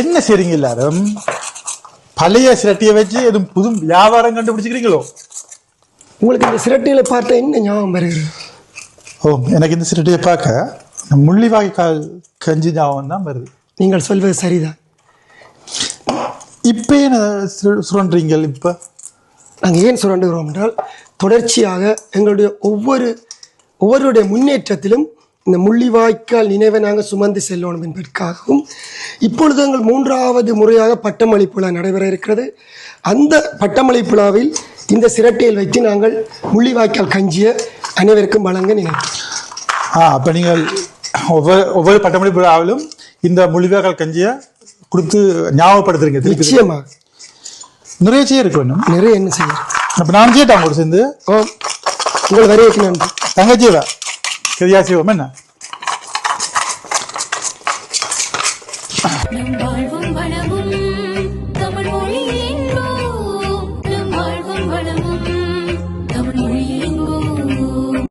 என்ன செய்றீங்க எல்லாரும்? பழைய சிரட்டியை வச்சு எதுவும் புது வியாபாரம் கண்டுபிடிச்சிக்கிறீங்களோ? உங்களுக்கு இந்த சிரட்டையில பார்த்த என்ன ஞாபகம் வருகிறது? ஓ, எனக்கு இந்த சிரட்டியை பார்க்க முள்ளிவாய்க்கால் கஞ்சி ஞாபகம் தான் வருது. நீங்கள் சொல்வது சரிதான். இப்போ என்ன சுரண்டுறீங்க? இப்போ நாங்கள் ஏன் சுரண்டுகிறோம் என்றால், தொடர்ச்சியாக எங்களுடைய ஒவ்வொருடைய முன்னேற்றத்திலும் இந்த முள்ளிவாய்க்கால் நினைவை நாங்கள் சுமந்து செல்லணும் என்பதற்காகவும் இப்பொழுது எங்கள் 3வது முறையாக பட்டமளிப்பு விழா நடைபெற இருக்கிறது. அந்த பட்டமளிப்பு விழாவில் இந்த சிரட்டையில் வைத்து நாங்கள் முள்ளிவாய்க்கால் கஞ்சியை அனைவருக்கும் வழங்க நினைக்கிறோம். அப்போ நீங்கள் ஒவ்வொரு பட்டமளிப்பு விழாவிலும் இந்த முள்ளிவாய்க்கால் கஞ்சியை கொடுத்து ஞாபகப்படுத்துறீங்க. நிச்சயமாக நிறைய செய்ய இருக்கு வேணும், நிறைய என்ன செய்ய. அப்போ நான் செய்யட்டா கூட சேர்ந்து? உங்களை வரையக்கு நன்றி. தங்கச்சிவா சரியா செய்வோம் என்ன? வாழ்வும் வளமும்